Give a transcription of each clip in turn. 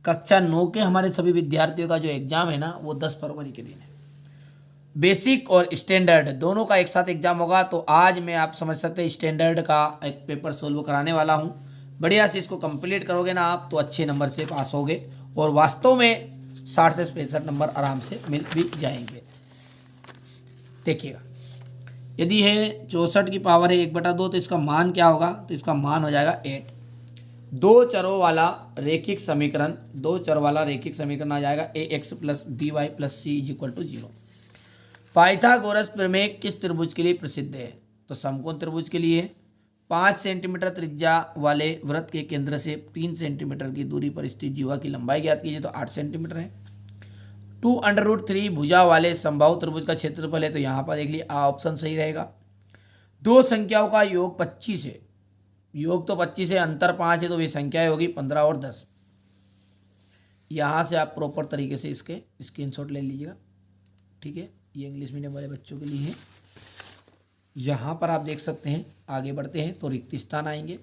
कक्षा 9 के हमारे सभी विद्यार्थियों का जो एग्जाम है ना वो 10 फरवरी के दिन है। बेसिक और स्टैंडर्ड दोनों का एक साथ एग्जाम होगा। तो आज मैं आप समझ सकते हैं स्टैंडर्ड का एक पेपर सोल्व कराने वाला हूँ। बढ़िया से इसको कंप्लीट करोगे ना आप तो अच्छे नंबर से पास होगे और वास्तव में 60 से 65 नंबर आराम से मिल भी जाएंगे। देखिएगा, यदि है 64 की पावर है 1/2 तो इसका मान क्या होगा? तो इसका मान हो जाएगा 8। दो चरों वाला रेखिक समीकरण आ जाएगा ax plus b y plus c is equal to 0। Pythagoras प्रमेय किस त्रिभुज के लिए प्रसिद्ध है? तो समकोण त्रिभुज के लिए। 5 सेंटीमीटर त्रिज्या वाले वृत्त के केंद्र से 3 सेंटीमीटर की दूरी पर स्थित जीवा की लंबाई ज्ञात कीजिए, तो 8 सेंटीमीटर है। 2√3 भुजा वाले समबाहु त्रिभुज का क्षेत्रफल है, तो यहाँ पर देख लिए ऑप्शन सही रहेगा। दो संख्याओं का योग 25 है, योग तो 25 है, अंतर 5 है, तो ये संख्याएं होगी 15 और 10। यहाँ से आप प्रॉपर तरीके से इसके स्क्रीनशॉट ले लीजिएगा, ठीक है। ये इंग्लिश मीडियम वाले बच्चों के लिए है। यहाँ पर आप देख सकते हैं, आगे बढ़ते हैं तो रिक्त स्थान आएंगे।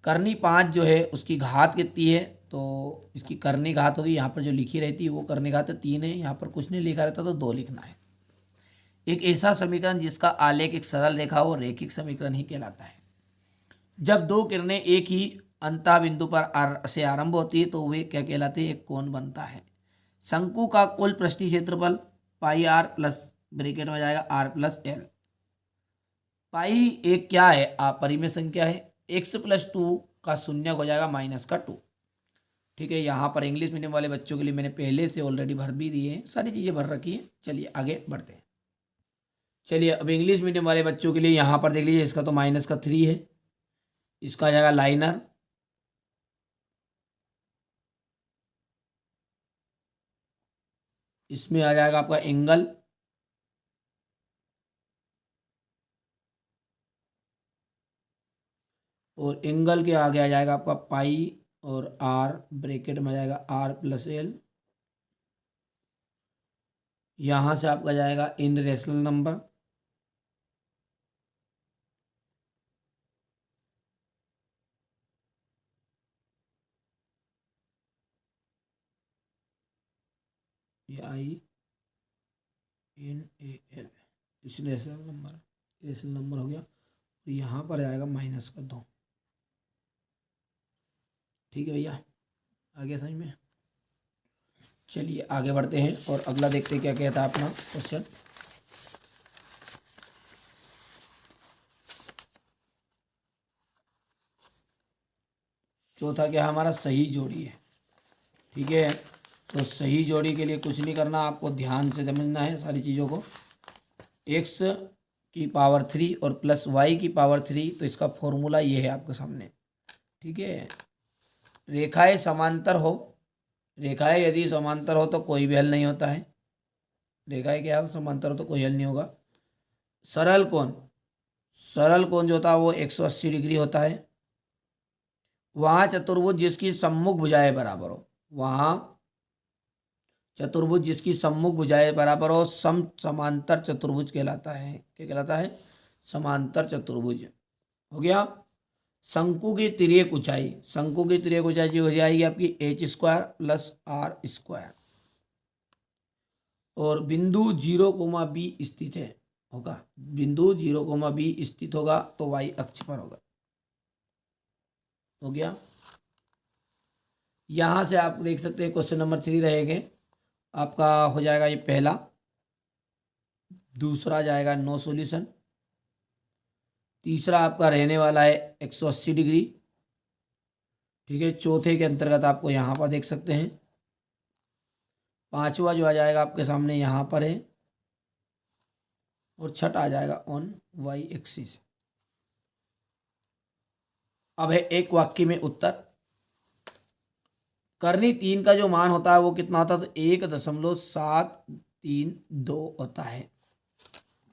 करनी 5 जो है उसकी घात कितनी है? तो इसकी करनी घात होगी, यहाँ पर जो लिखी रहती है वो करनी घात 3 है, यहाँ पर कुछ नहीं लिखा रहता तो 2 लिखना है। एक ऐसा समीकरण जिसका आलेख एक सरल रेखा हो रेखिक समीकरण ही कहलाता है। जब दो किरणें एक ही अंतः बिंदु पर से आरंभ होती है तो वे क्या कहलाते हैं? एक कोण बनता है। शंकु का कुल पृष्ठीय क्षेत्रफल पाई आर प्लस ब्रैकेट में जाएगा आर प्लस एल। पाई एक क्या है? अपरिमेय संख्या है। x प्लस 2 का शून्य हो जाएगा -2, ठीक है। यहाँ पर इंग्लिश मीडियम वाले बच्चों के लिए मैंने पहले से ऑलरेडी भर भी दिए हैं, सारी चीज़ें भर रखी हैं। चलिए आगे बढ़ते हैं। चलिए अब इंग्लिश मीडियम वाले बच्चों के लिए यहाँ पर देख लीजिए, इसका तो -3 है, इसका आ जाएगा लाइनर, इसमें आ जाएगा आपका एंगल, और एंगल के आगे आ जाएगा आपका पाई और आर ब्रैकेट में आ जाएगा आर प्लस एल। यहाँ से आपका जाएगा इन रेशनल नंबर, ये आई एन ए एल, इस रेशनल नंबर हो गया। तो यहाँ पर आएगा -2, ठीक है भैया, आगे समझ में। चलिए आगे बढ़ते हैं और अगला देखते हैं क्या कहता है अपना क्वेश्चन। चौथा क्या हमारा? सही जोड़ी है, ठीक है। तो सही जोड़ी के लिए कुछ नहीं करना, आपको ध्यान से समझना है सारी चीज़ों को। x की पावर 3 और प्लस y की पावर 3, तो इसका फॉर्मूला ये है आपके सामने, ठीक है। रेखाएं समांतर हो, रेखाएं यदि समांतर हो तो कोई भी हल नहीं होता है। रेखाएं क्या हो? समांतर हो तो कोई हल नहीं होगा। सरल कोण, सरल कोण जो होता है वो 180 डिग्री होता है। वहाँ चतुर्भुज जिसकी सम्मुख भुजाएं बराबर हो, वहाँ चतुर्भुज जिसकी सम्मुख भुजाएं बराबर हो समांतर चतुर्भुज कहलाता है। क्या कहलाता है? समांतर चतुर्भुज हो गया। शंकु की तिर्यक ऊंचाई, शंकु की तिर्यक ऊंचाई जो हो जाएगी आपकी h² प्लस r², और बिंदु 0,b स्थित है होगा, बिंदु 0,b स्थित होगा तो y अक्ष पर होगा। हो गया। यहां से आप देख सकते हैं क्वेश्चन नंबर 3 रहेंगे आपका, हो जाएगा ये पहला, दूसरा जाएगा नो सॉल्यूशन, तीसरा आपका रहने वाला है 180 डिग्री, ठीक है। चौथे के अंतर्गत आपको यहाँ पर देख सकते हैं, पांचवा जो आ जाएगा आपके सामने यहाँ पर है, और छठा आ जाएगा ऑन वाई एक्सिस। अब है एक वाक्य में उत्तर। करनी 3 का जो मान होता है वो कितना होता है? तो 1.732 होता है।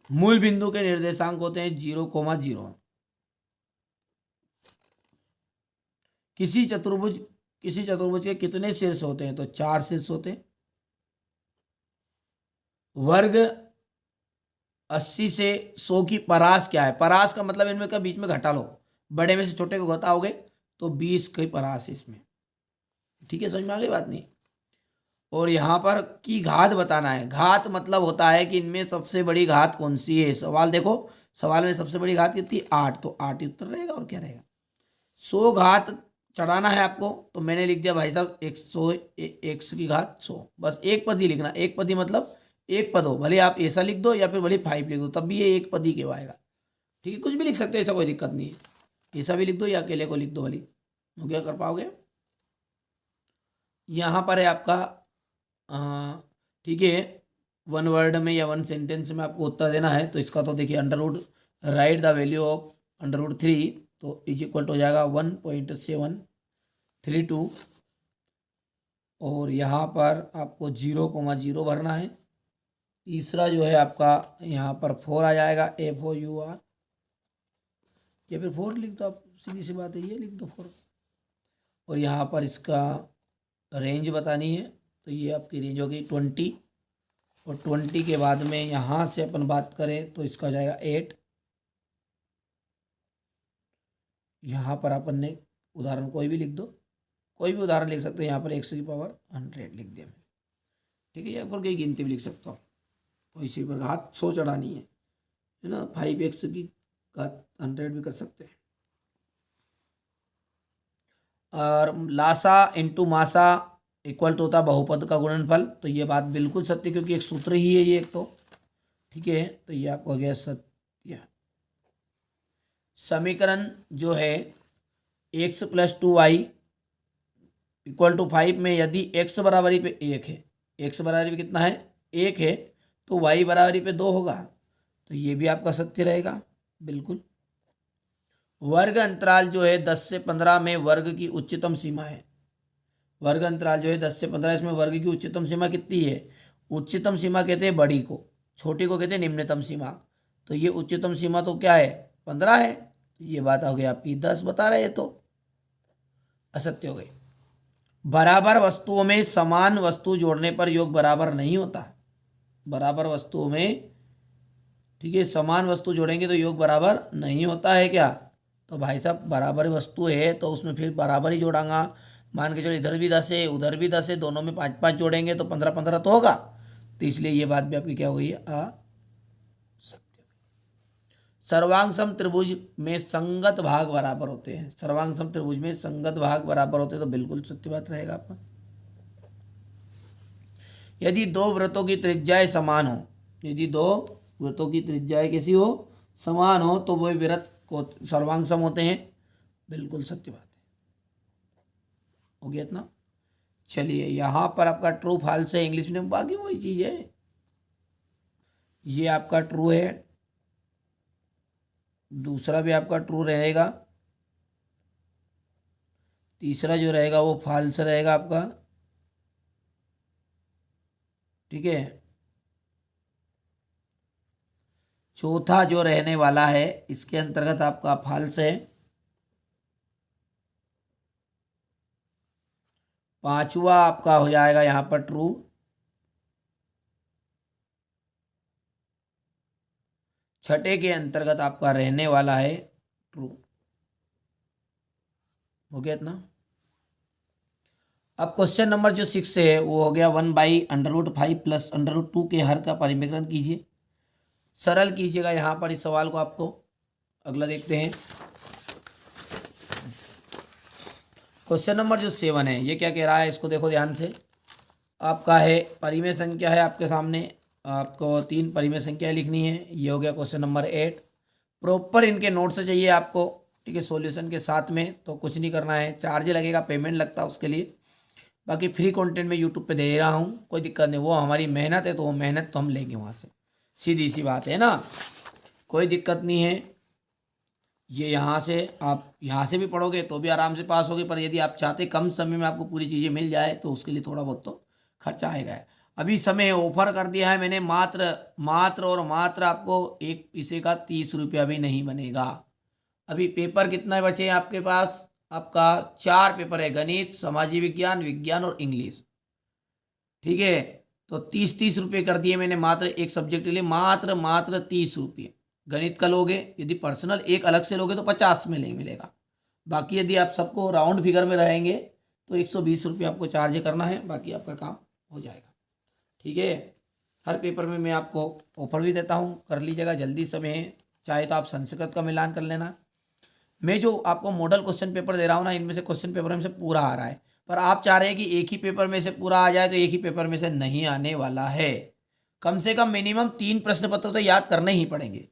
मूल बिंदु के निर्देशांक होते हैं 0,0। किसी चतुर्भुज के कितने शीर्ष होते हैं? तो 4 शीर्ष होते हैं। वर्ग 80 से 100 की परास क्या है? परास का मतलब इनमें का बीच में घटा लो, बड़े में से छोटे को घटाओगे तो 20 की परास इसमें। ठीक है, समझ में आ गई बात नहीं। और यहाँ पर की घात बताना है। घात मतलब होता है कि इनमें सबसे बड़ी घात कौन सी है। सवाल देखो, सवाल में सबसे बड़ी घात कितनी, 8, तो 8 ही उत्तर रहेगा और क्या रहेगा। 100 घात चढ़ाना है आपको, तो मैंने लिख दिया भाई साहब 100, 100 की घात 100, बस एक पद ही लिखना। एक पद ही मतलब एक पद हो, भले आप ऐसा लिख दो या फिर भले 5 लिख दो, तब भी ये एक पद ही कहवाएगा। ठीक है, कुछ भी लिख सकते हो, ऐसा कोई दिक्कत नहीं है। ऐसा भी लिख दो या अकेले को लिख दो, भली हो गया, कर पाओगे। यहाँ पर है आपका ठीक है, वन वर्ड में या वन सेंटेंस में आपको उत्तर देना है। तो इसका तो देखिए, under root right the value of under root 3, तो इज इक्वल टू हो जाएगा 1.732। और यहाँ पर आपको 0,0 भरना है। तीसरा जो है आपका यहाँ पर 4 आ जाएगा, FOUR, या फिर 4 लिख दो आप, सीधी सी बात है, ये लिख दो 4। और यहाँ पर इसका रेंज बतानी है, तो ये आपकी रेंज होगी 20। और 20 के बाद में यहाँ से अपन बात करें तो इसका हो जाएगा 8। यहाँ पर अपन ने उदाहरण कोई भी लिख दो, कोई भी उदाहरण लिख सकते हो। यहाँ पर 100 लिख दिया मैं, ठीक है। यहाँ पर कई गिनती भी लिख सकता हूँ, तो इसी पर घात 100 चढ़ानी है ना। 5x की घात 100 भी कर सकते हैं। और लासा इंटू मासा इक्वल टू होता है बहुपद का गुणनफल, तो ये बात बिल्कुल सत्य, क्योंकि एक सूत्र ही है ये एक तो, ठीक है। तो ये आपको हो गया सत्य। समीकरण जो है x + 2y इक्वल टू 5 में यदि x बराबरी पे 1 है, x बराबरी पे कितना है 1 है, तो y बराबरी पे 2 होगा, तो ये भी आपका सत्य रहेगा बिल्कुल। वर्ग अंतराल जो है 10 से 15 में वर्ग की उच्चतम सीमा है। वर्ग अंतराल जो है 10 से 15, इसमें वर्ग की उच्चतम सीमा कितनी है। उच्चतम सीमा कहते हैं बड़ी को, छोटी को कहते हैं निम्नतम सीमा। तो ये उच्चतम सीमा तो क्या है, 15 है। ये बात हो गई आपकी 10 बता रहे हैं, तो असत्य हो गई। बराबर वस्तुओं में समान वस्तु जोड़ने पर योग बराबर नहीं होता। बराबर वस्तुओं में, ठीक है, समान वस्तु जोड़ेंगे तो योग बराबर नहीं होता है क्या। तो भाई साहब बराबर वस्तु है तो उसमें फिर बराबर ही जोड़ांगा। मान के चलो इधर भी 10 है उधर भी 10 है, दोनों में 5-5 जोड़ेंगे तो 15-15 तो होगा। तो इसलिए ये बात भी आपकी क्या हो गई है, असत्य। सर्वांग सम त्रिभुज में संगत भाग बराबर होते हैं। सर्वांग सम त्रिभुज में संगत भाग बराबर होते हैं, तो बिल्कुल सत्य बात रहेगा आपका। यदि दो वृत्तों की त्रिज्याएं समान हो, यदि दो वृत्तों की त्रिज्याएं कैसी हो, समान हो, तो वो वृत्त को सर्वांग सम होते हैं, बिल्कुल सत्य बात है। हो गया इतना। चलिए यहाँ पर आपका ट्रू फॉल्स है इंग्लिश में, बाकी वही चीज़ है। ये आपका ट्रू है, दूसरा भी आपका ट्रू रहेगा, तीसरा जो रहेगा वो फॉल्स रहेगा आपका, ठीक है। चौथा जो रहने वाला है इसके अंतर्गत आपका फॉल्स है। पांचवा आपका हो जाएगा यहाँ पर ट्रू। छठे के अंतर्गत आपका रहने वाला है ट्रू। हो गया इतना। अब क्वेश्चन नंबर जो 6 है वो हो गया 1/√5 + √2 के हर का परिमेकरण कीजिए। सरल कीजिएगा यहाँ पर इस सवाल को आपको। अगला देखते हैं क्वेश्चन नंबर जो 7 है, ये क्या कह रहा है, इसको देखो ध्यान से। आपका है परिमेय संख्या है आपके सामने, आपको 3 परिमेय संख्या लिखनी है। ये हो गया क्वेश्चन नंबर 8। प्रॉपर इनके नोट से चाहिए आपको, ठीक है, सॉल्यूशन के साथ में। तो कुछ नहीं करना है, चार्ज लगेगा, पेमेंट लगता है उसके लिए। बाकी फ्री कंटेंट में यूट्यूब पे दे रहा हूँ, कोई दिक्कत नहीं, वो हमारी मेहनत है, तो वो मेहनत तो हम लेंगे वहाँ से, सीधी सी बात है ना, कोई दिक्कत नहीं है। ये यहाँ से आप यहाँ से भी पढ़ोगे तो भी आराम से पास होगे, पर यदि आप चाहते कम समय में आपको पूरी चीज़ें मिल जाए तो उसके लिए थोड़ा बहुत तो खर्चा आएगा। अभी समय ऑफर कर दिया है मैंने, मात्र और मात्र आपको एक पैसे का 30 रुपया भी नहीं बनेगा। अभी पेपर कितना बचे हैं आपके पास, आपका 4 पेपर है, गणित, सामाजिक विज्ञान, विज्ञान और इंग्लिश, ठीक है। तो 30-30 रुपये कर दिए मैंने मात्र एक सब्जेक्ट के लिए, मात्र 30 रुपये। गणित का लोगे, यदि पर्सनल एक अलग से लोगे तो 50 में मिलेगा। बाकी यदि आप सबको राउंड फिगर में रहेंगे तो 120 रुपये आपको चार्ज करना है, बाकी आपका काम हो जाएगा। ठीक है, हर पेपर में मैं आपको ऑफर भी देता हूँ, कर लीजिएगा जल्दी समय है। चाहे तो आप संस्कृत का मिलान कर लेना। मैं जो आपको मॉडल क्वेश्चन पेपर दे रहा हूँ ना, इनमें से क्वेश्चन पेपर में से पूरा आ रहा है, पर आप चाह रहे हैं कि एक ही पेपर में से पूरा आ जाए, तो एक ही पेपर में से नहीं आने वाला है। कम से कम मिनिमम 3 प्रश्न पत्र तो याद करने ही पड़ेंगे।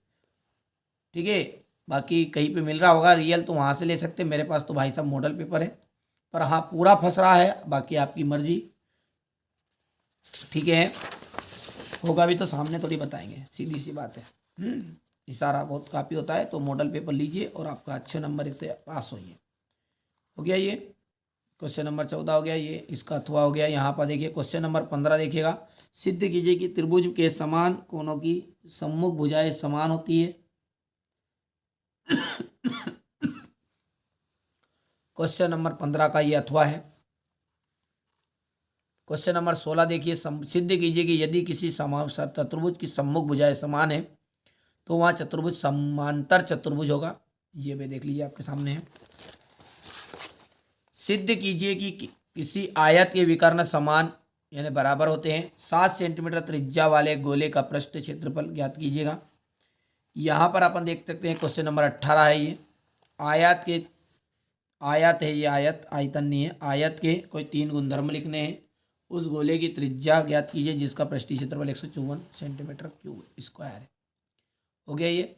ठीक है, बाकी कहीं पे मिल रहा होगा रियल तो वहाँ से ले सकते हैं, मेरे पास तो भाई साहब मॉडल पेपर है। पर हाँ, पूरा फंस रहा है, बाकी आपकी मर्जी। ठीक है, होगा भी तो सामने थोड़ी बताएंगे, सीधी सी बात है। इशारा बहुत काफ़ी होता है, तो मॉडल पेपर लीजिए और आपका अच्छे नंबर इससे पास होइए। हो गया ये क्वेश्चन नंबर 14 हो गया, ये इसका अथवा हो गया। यहाँ पर देखिए क्वेश्चन नंबर 15 देखिएगा। सिद्ध कीजिए कि त्रिभुज के समान कोनों की सम्मुख भुजाएं समान होती है। क्वेश्चन नंबर 15 का ये अथवा है। क्वेश्चन नंबर 16 देखिए, सिद्ध कीजिए कि यदि किसी चतुर्भुज की सम्मुख भुजाएं समान है तो वहाँ चतुर्भुज समांतर चतुर्भुज होगा। ये भी देख लीजिए आपके सामने है। सिद्ध कीजिए कि किसी आयत के विकर्ण समान यानी बराबर होते हैं। 7 सेंटीमीटर त्रिज्या वाले गोले का पृष्ठ क्षेत्रफल ज्ञात कीजिएगा। यहाँ पर अपन देख सकते हैं क्वेश्चन नंबर 18 है। ये आयत है, ये आयत आयतन नहीं है। आयत के कोई 3 गुणधर्म लिखने हैं। उस गोले की त्रिज्या ज्ञात कीजिए जिसका पृष्ठीय क्षेत्रफल 154 सेंटीमीटर क्यूब स्क्वायर है। हो गया ये,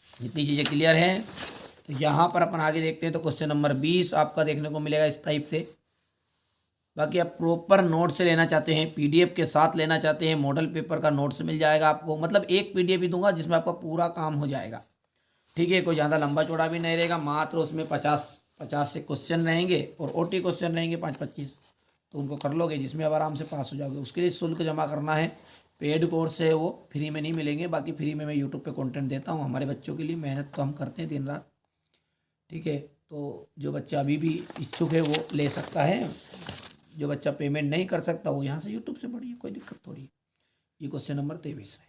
जितनी चीज़ें क्लियर हैं। तो यहाँ पर अपन आगे देखते हैं, तो क्वेश्चन नंबर 20 आपका देखने को मिलेगा इस टाइप से। बाकी आप प्रॉपर नोट से लेना चाहते हैं, पीडीएफ के साथ लेना चाहते हैं, मॉडल पेपर का नोट्स मिल जाएगा आपको। मतलब एक पीडीएफ ही दूंगा जिसमें आपका पूरा काम हो जाएगा। ठीक है, कोई ज़्यादा लंबा चौड़ा भी नहीं रहेगा। मात्र उसमें 50 से क्वेश्चन रहेंगे और ओटी क्वेश्चन रहेंगे 5-25, तो उनको कर लोगे जिसमें अब आराम से पास हो जाओगे। उसके लिए शुल्क जमा करना है। पेड कोर्स है, वो फ्री में नहीं मिलेंगे। बाकी फ्री में मैं यूट्यूब पे कंटेंट देता हूँ हमारे बच्चों के लिए। मेहनत तो हम करते हैं दिन रात। ठीक है, तो जो बच्चा अभी भी इच्छुक है वो ले सकता है। जो बच्चा पेमेंट नहीं कर सकता वो यहाँ से यूट्यूब से पढ़िए, कोई दिक्कत थोड़ी है। ये क्वेश्चन नंबर 23 है।